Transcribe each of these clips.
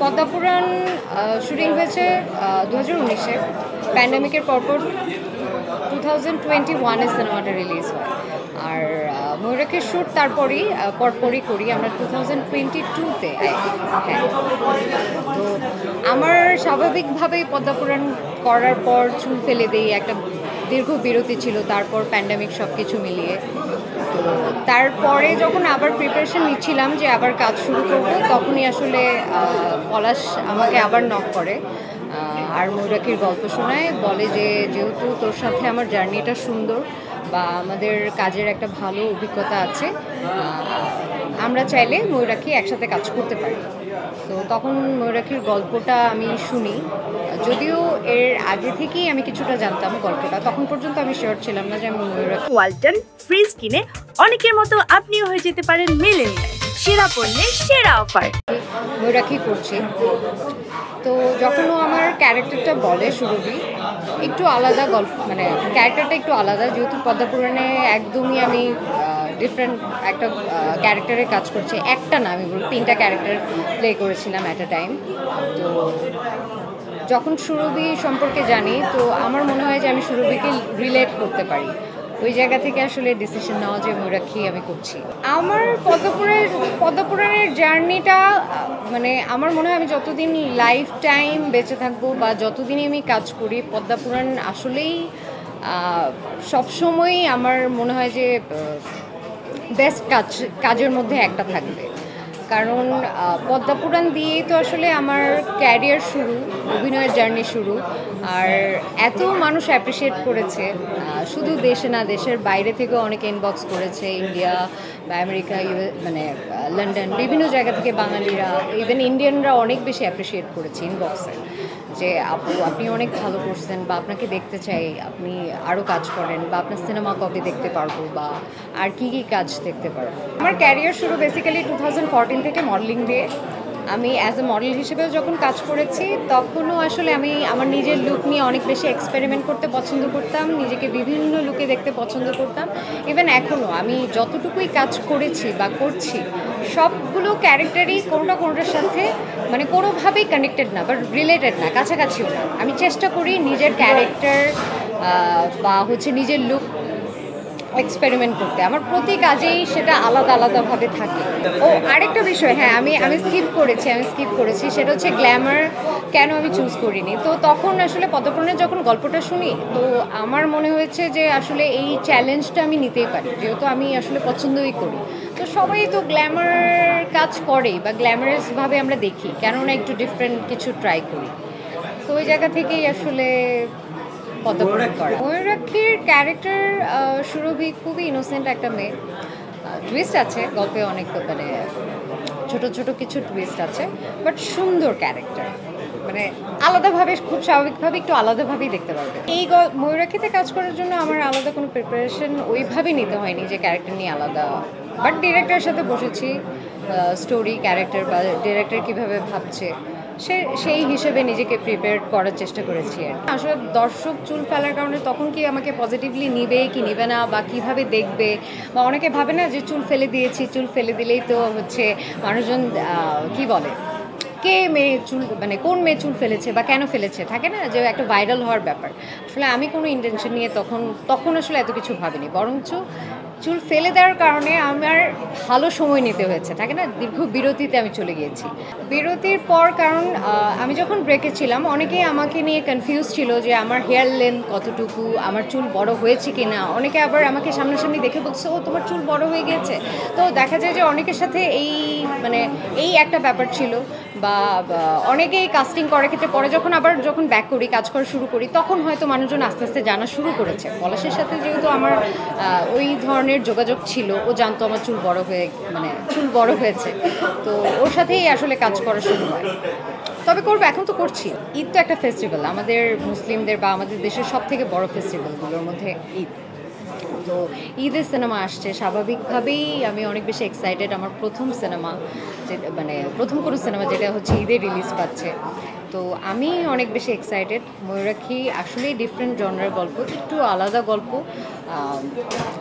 Padmapuran shooting হয়েছে 2019-এ। প্যান্ডামিকের পরপর 2021-এ সিনেমাটা রিলিজ হয়। আর ময়ূরাক্ষীর শ্যুট তারপরই পরপরই করি আমরা 2022-তে। হ্যাঁ, তো আমার স্বাভাবিকভাবেই পদ্মাপুরাণ করার পর চুল ফেলে দিই, একটা দীর্ঘ বিরতি ছিল, তারপর প্যান্ডামিক সব কিছু মিলিয়ে। তো তারপরে যখন আবার প্রিপারেশন নিচ্ছিলাম যে আবার কাজ শুরু করব, তখনই আসলে পলাশ আমাকে আবার নক করে আর ময়ূরাক্ষীর গল্প শোনায়, বলে যে যেহেতু তোর সাথে আমার জার্নিটা সুন্দর বা আমাদের কাজের একটা ভালো অভিজ্ঞতা আছে, আমরা চাইলে ময়ূরাক্ষী একসাথে কাজ করতে পারি। তো তখন ময়ূরাক্ষীর গল্পটা আমি শুনি, যদিও এর আগে থেকেই আমি কিছুটা জানতাম গল্পটা, তখন পর্যন্ত আমি শিওর ছিলাম না যে আমি ময়ূরাক্ষী। ওয়ালটন ফ্রিজ কিনে অনেকের মতো আপনিও হয়ে যেতে পারেন মিলেনিয়াল। সেরা পণ্যের সেরা অফার। ময়ূরাক্ষী করছি, তো যখন ও আমার ক্যারেক্টারটা বলে সুরভি, একটু আলাদা গল্প, মানে ক্যারেক্টারটা একটু আলাদা, যেহেতু পদ্মাপুরাণে একদমই আমি ডিফারেন্ট একটা ক্যারেক্টারে কাজ করছি, একটা না আমি বলবো 3টা ক্যারেক্টার প্লে করেছিলাম অ্যাট আ টাইম। তো যখন সুরভি সম্পর্কে জানি, তো আমার মনে হয় যে আমি সুরভিকে রিলেট করতে পারি। ওই জায়গা থেকে আসলে ডিসিশন নেওয়া যে ময়ূরাক্ষী আমি করছি। আমার পদ্মপুরাণের জার্নিটা, মানে আমার মনে হয় আমি যতদিন লাইফ টাইম বেঁচে থাকবো বা যতদিনই আমি কাজ করি, পদ্মপুরাণ আসলেই সবসময়ই আমার মনে হয় যে বেস্ট কাজের মধ্যে একটা থাকবে। কারণ পদ্মাপুরাণ দিয়েই তো আসলে আমার ক্যারিয়ার শুরু, অভিনয়ের জার্নি শুরু। আর এত মানুষ অ্যাপ্রিসিয়েট করেছে, শুধু দেশে না, দেশের বাইরে থেকেও অনেকে ইনবক্স করেছে, ইন্ডিয়া বা আমেরিকা, মানে লন্ডন, বিভিন্ন জায়গা থেকে বাঙালিরা, ইভেন ইন্ডিয়ানরা অনেক বেশি অ্যাপ্রিসিয়েট করেছে ইনবক্সে, যে আপু আপনি অনেক ভালো করছেন, বা আপনাকে দেখতে চাই, আপনি আরও কাজ করেন, বা আপনার সিনেমা কবে দেখতে পারবো, বা আর কি কি কাজ দেখতে পারবো। আমার ক্যারিয়ার শুরু বেসিক্যালি 2014 থেকে মডেলিং দিয়ে। আমি অ্যাজ এ মডেল হিসেবেও যখন কাজ করেছি, তখনও আসলে আমি আমার নিজের লুক নিয়ে অনেক বেশি এক্সপেরিমেন্ট করতে পছন্দ করতাম, নিজেকে বিভিন্ন লুকে দেখতে পছন্দ করতাম। ইভেন এখনও আমি যতটুকুই কাজ করেছি বা করছি, সবগুলো ক্যারেক্টারই কোনো না কোনোটার সাথে মানে কোনোভাবেই কানেক্টেড না বা রিলেটেড না, কাছাকাছিও না। আমি চেষ্টা করি নিজের ক্যারেক্টার বা হচ্ছে নিজের লুক এক্সপেরিমেন্ট করতে, আমার প্রতি কাজেই সেটা আলাদা আলাদাভাবে থাকে। ও আরেকটা বিষয়, হ্যাঁ, আমি স্কিপ করেছি, সেটা হচ্ছে গ্ল্যামার কেন আমি চুজ করিনি। তো তখন আসলে পদ্মপুরাণের যখন গল্পটা শুনি, তো আমার মনে হয়েছে যে আসলে এই চ্যালেঞ্জটা আমি নিতেই পারি, যেহেতু আমি আসলে পছন্দই করি। তো সবাই তো গ্ল্যামার কাজ করে বা গ্ল্যামারাসভাবে আমরা দেখি, কেননা একটু ডিফারেন্ট কিছু ট্রাই করি। তো ওই জায়গা থেকেই আসলে পদ্মপুরাণ করা। ময়ূরাক্ষীর ক্যারেক্টার সুরভি খুবই ইনোসেন্ট একটা মেয়ে। টুইস্ট আছে গল্পে, অনেক মানে ছোট ছোট কিছু টুইস্ট আছে, বাট সুন্দর ক্যারেক্টার, মানে আলাদাভাবে, খুব স্বাভাবিকভাবে একটু আলাদাভাবেই দেখতে পারবে। এই ময়ূরাক্ষীতে কাজ করার জন্য আমার আলাদা কোনো প্রিপারেশন ওইভাবেই নিতে হয়নি যে ক্যারেক্টার নিয়ে আলাদা, বাট ডিরেক্টরের সাথে বসেছি, স্টোরি, ক্যারেক্টার বা ডিরেক্টর কীভাবে ভাবছে সেই হিসেবে নিজেকে প্রিপেয়ার করার চেষ্টা করেছি। আর আসলে দর্শক চুল ফেলার কারণে তখন কি আমাকে পজিটিভলি নিবে কি নিবে না, বা কীভাবে দেখবে, বা অনেকে ভাবে না যে চুল ফেলে দিয়েছি, চুল ফেলে দিলেই তো হচ্ছে মানুষজন কি বলে, কে মেয়ে চুল, মানে কোন মেয়ে চুল ফেলেছে বা কেন ফেলেছে, থাকে না যে একটা ভাইরাল হওয়ার ব্যাপার। আসলে আমি কোনো ইন্টেনশন নিয়ে তখন আসলে এত কিছু ভাবিনি, বরঞ্চ চুল ফেলে দেওয়ার কারণে আমার ভালো সময় নিতে হয়েছে, থাকে না, দীর্ঘ বিরতিতে আমি চলে গিয়েছি। বিরতির পর, কারণ আমি যখন ব্রেকে ছিলাম, অনেকেই আমাকে নিয়ে কনফিউজ ছিল যে আমার হেয়ার লেন্থ কতটুকু, আমার চুল বড় হয়েছে কি না। অনেকে আবার আমাকে সামনাসামনি দেখে বলছে, ও তোমার চুল বড় হয়ে গিয়েছে। তো দেখা যায় যে অনেকের সাথে মানে এই একটা ব্যাপার ছিল, বা অনেকেই কাস্টিং করার ক্ষেত্রে পরে যখন ব্যাক করি, কাজ করা শুরু করি, তখন হয়তো মানুষজন আস্তে আস্তে জানা শুরু করেছে। পলাশের সাথে যেহেতু আমার ওই ধরনের যোগাযোগ ছিল, ও জানতো আমার চুল বড় হয়েছে, তো ওর সাথেই আসলে কাজ করা শুরু হয়। তবে করবো, এখন তো করছি। ঈদ তো একটা ফেস্টিভ্যাল, আমাদের মুসলিমদের বা আমাদের দেশের সব থেকে বড় ফেস্টিভ্যালগুলোর মধ্যে ঈদ। তো ঈদের সিনেমা আসছে, স্বাভাবিকভাবেই আমি অনেক বেশি এক্সাইটেড। আমার প্রথম সিনেমা, মানে প্রথম কোনো সিনেমা যেটা হচ্ছে ঈদে রিলিজ পাচ্ছে, তো আমি অনেক বেশি এক্সাইটেড। ময়ূরাক্ষী আসলেই ডিফারেন্ট জনরার গল্প, একটু আলাদা গল্প।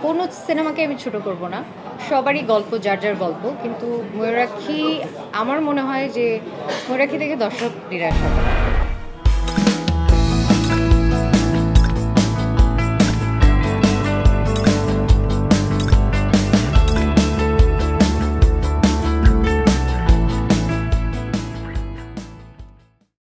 কোনো সিনেমাকে আমি ছোটো করব না, সবারই গল্প, যার যার গল্প, কিন্তু ময়ূরাক্ষী আমার মনে হয় যে ময়ূরাক্ষী থেকে দর্শক নিরাশ হবে না।